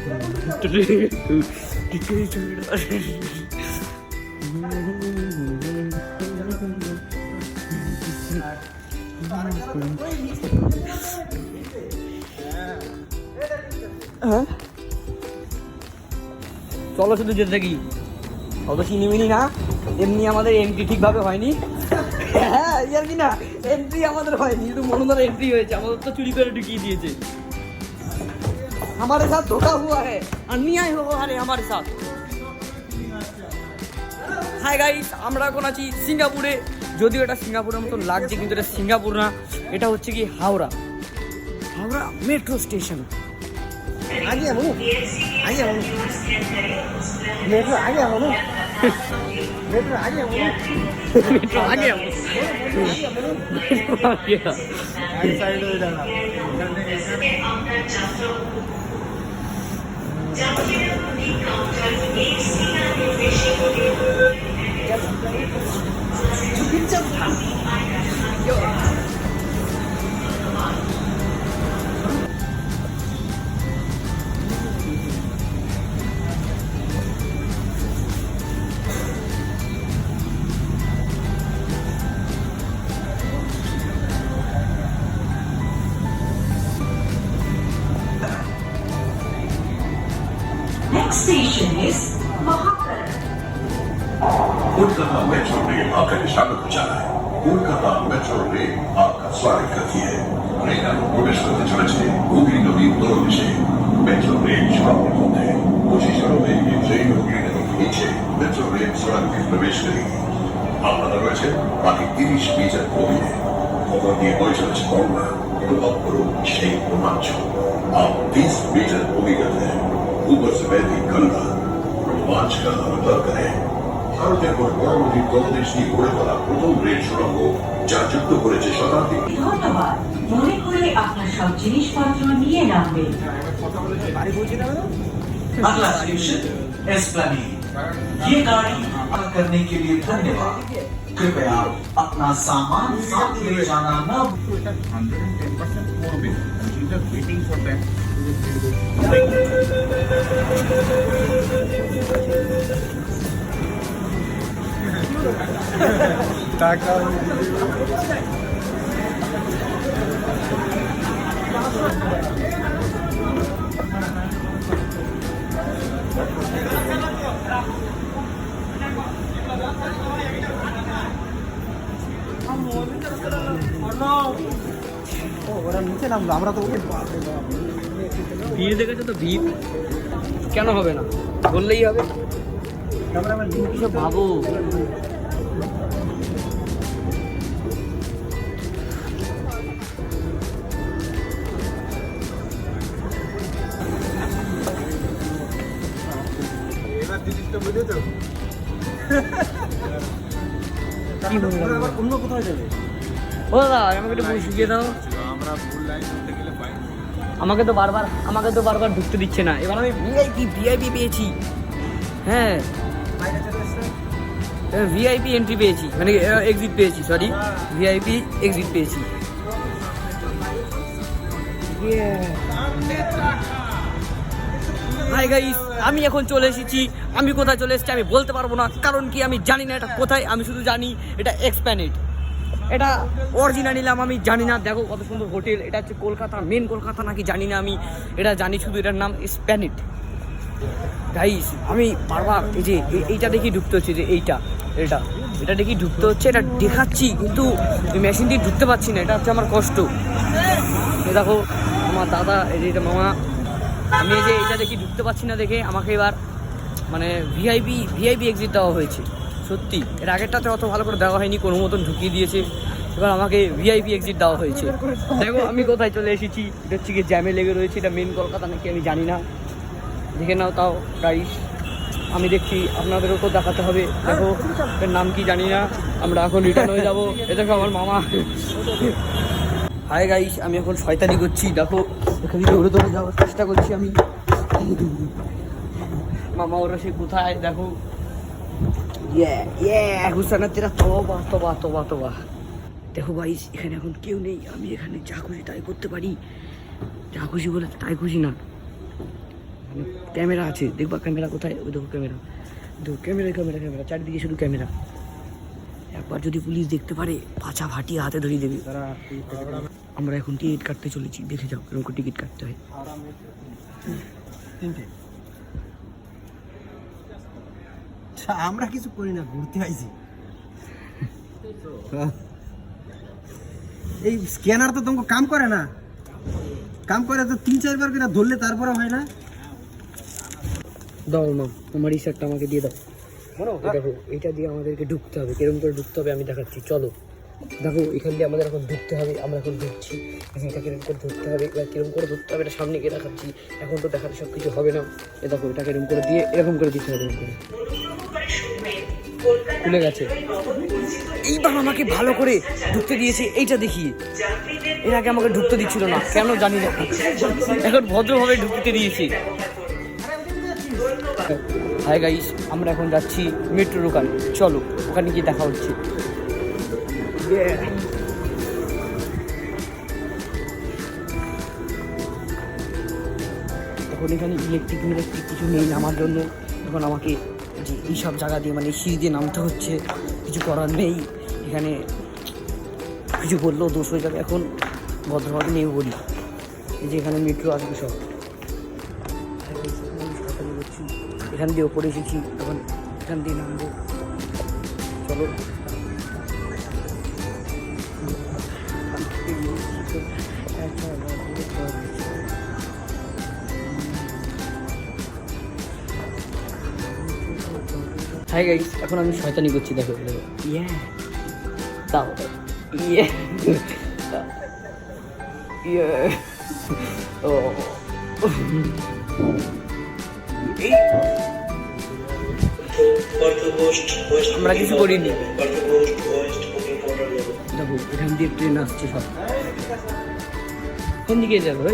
হ্যাঁ চলো শুধু যেতে থাকি, অত চিনিমিনি না। এমনি আমাদের এন্ট্রি ঠিকভাবে হয়নি। হ্যাঁ আর কি না, এন্ট্রি আমাদের হয়নি, শুধু মনোদার এন্ট্রি হয়েছে, আমাদের তো চুরি করে ঢুকিয়ে দিয়েছে। हमारे साथ धोखा हुआ है, अन्याय हुआ है हमारे साथ। হাই গাইস, আমরা এখন আছি সিঙ্গাপুরে। যদিও এটা সিঙ্গাপুরের মতো লাগছে, কিন্তু এটা সিঙ্গাপুর না, এটা হচ্ছে কি হাওড়া মেট্রো স্টেশন। আগে বলো, মেট্রো আগে বলো, মেট্রো আগে বলো, মেট্রো আগে বলো, সাইড হয়ে যাবে। Next station is Mahakal. Kolkata metro rail आपका स्वागत জানায়। কলকাতা মেট্রো রেল आपका स्वागत करती है। रेल প্রবেশ করতে চলেছে হুগলি নদীর তলদেশে। মেট্রো রেল সড়কের মধ্যে 25 সড়কে এই ট্রেন হুগলি নদীর নিচে মেট্রো রেল সড়কে প্রবেশ করে আপনারা রয়েছে বাকি 30 মিটার গভীরে। খবর দিয়ে বয়ে চলেছে করোনা, অনুভব করুন সেই রোমাঞ্চ। आप 30 मीटर गभीर हैं, ऊपर से बहती गंगा रोमांच का अनुभव करें। ভারতের পর বড় নদীর তলদেশ দিয়ে গড়ে তোলা প্রথম রেল সুড়ঙ্গ, যা যুক্ত করেছে শতাব্দী। ধন্যবাদ, মনে করে আপনার সব জিনিসপত্র নিয়ে নামবেন। अगला स्टेशन एस्प्लेनेड। ये गाड़ी पार करने के लिए धन्यवाद। कृपया अपना सामान साथ ले जाना न भूलें। 110% more bill. We are waiting for them. ওরা নিচে নামলো, আমরা তো ভিড় দেখেছো তো, ভিড় কেন হবে না, বললেই হবে। কিসব ভাবো, এবার জিনিসটা বুঝেছো? অন্য কোথাও যাবে। ও দাদা আমাকে একটু বই শিখিয়ে দাও। আমরা ফুল লাইন করতে গেলে পাই। আমাকে তো বারবার ঢুকতে দিচ্ছে না। এবার আমি ভিআইপি পেয়েছি। হ্যাঁ ভিআইপি এন্ট্রি পেয়েছি, মানে এক্সিট পেয়েছি, সরি ভিআইপি এক্সিট পেয়েছি। হাই গাইস, আমি এখন চলে এসেছি। আমি কোথায় চলে এসেছি আমি বলতে পারবো না, কারণ কি আমি জানি না এটা কোথায়। আমি শুধু জানি এটা এক্সপ্যানেড। এটা অরিজিনাল নিলাম আমি জানি না। দেখো কত সুন্দর হোটেল, এটা হচ্ছে কলকাতা, মেন কলকাতা নাকি জানি না আমি, এটা জানি শুধু এটার নাম এক্সপ্যানেড। গাইস আমি বারবার এই যে এইটা দেখি ঢুকতে হচ্ছে, যে এটা দেখি ঢুকতে হচ্ছে, এটা দেখাচ্ছি কিন্তু মেশিন দিয়ে ঢুকতে পারছি না, এটা হচ্ছে আমার কষ্ট। দেখো আমার দাদা, এই যে এটা মামা, আমি এই যে এটা দেখি ঢুকতে পারছি না দেখে আমাকে এবার মানে ভিআইপি এক্সিট দেওয়া হয়েছে। সত্যি এর আগেরটাতে অত ভালো করে দেওয়া হয়নি, কোনো মতন ঢুকিয়ে দিয়েছে, এবার আমাকে ভিআইপি এক্সিট দেওয়া হয়েছে। দেখো আমি কোথায় চলে এসেছি, এটা হচ্ছে কি জ্যামে লেগে রয়েছে। এটা মেন কলকাতা নাকি আমি জানি না, দেখে নাও তাও গাইস। আমি দেখছি আপনাদেরও তো দেখাতে হবে। দেখো এর নাম কি জানি না, আমরা এখন রিটার্ন হয়ে যাবো। এ দেখো আমার মামা। হাই গাইস, আমি এখন শয়তানি করছি। দেখো এখানে দৌড়ে যাওয়ার চেষ্টা করছি আমি। মামা ওরা সে কোথায়, দেখো হুসানা তেরা তবা। দেখো গাইস এখানে এখন কেউ নেই, আমি এখানে যা খুশি তাই করতে পারি, যা খুশি বলে তাই খুশি না। ক্যামেরা আছে, দেখবা ক্যামেরা কোথায়? ওই দেখো ক্যামেরা, দেখো ক্যামেরা ক্যামেরা ক্যামেরা, চারিদিকে শুধু ক্যামেরা। একবার যদি পুলিশ দেখতে পারে পাছা ফাটিয়ে হাতে ধরিয়ে দেবে। আমরা এখন টিকিট কাটতে চলেছি, দেখে যাও এরকম টিকিট কাটতে হয়। আমরা কিছু করি না, ঘুরতে আইছি। এই স্ক্যানার তো তোমাকে কাম করে না, কাম করে তো 3-4 বার করে ধরলে তারপরে হয় না। দাও মা, আমার এই শার্টটা আমাকে দিয়ে দাও। দেখো এটা দিয়ে আমাদেরকে ঢুকতে হবে, কিরকম করে ঢুকতে হবে আমি দেখাচ্ছি, চলো। দেখো এখান দিয়ে আমাদের এখন ঢুকতে হবে, আমরা এখন ঢুকছি। এটা কিরকম করে ধরতে হবে, এবার কিরকম করে ধরতে হবে এটা সামনে গিয়ে দেখাচ্ছি। এখন তো দেখাতে সব কিছু হবে না। এ দেখো এটা কিরকম করে দিয়ে এরকম করে দিতে হবে, এরকম করে খুলে গেছে। এইবার আমাকে ভালো করে ঢুকতে দিয়েছে, এইটা দেখিয়ে। এর আগে আমাকে ঢুকতে দিচ্ছিল না, কেন জানি না, এখন ভদ্রভাবে ঢুকতে দিয়েছে। হাই গাইস, আমরা এখন যাচ্ছি মেট্রোর ওখানে, চলো ওখানে গিয়ে দেখা হচ্ছে। এখন এখানে ইলেকট্রিক কিছু নেই নামার জন্য, এখন আমাকে যে এইসব জায়গা দিয়ে মানে সিঁড়ি দিয়ে নামতে হচ্ছে, কিছু করার নেই। এখানে কিছু বললেও দোষ হয়ে যাবে, এখন ভদ্রভাবে নেই বলি। এই যে এখানে মেট্রো আসবে সব, এখান দিয়ে ওপরে এসেছি, এখন এখান দিয়ে নামবো, চলো। হাই গাইস, এখন আমি শয়তানি করছি, দেখো দেখো, ইয়ে দাও, ইয়ে ইয়ে ও আমরা কিছু করিনি। দেখো এখান দিয়ে ট্রেন আসছে সব, কোন দিকে যাবে?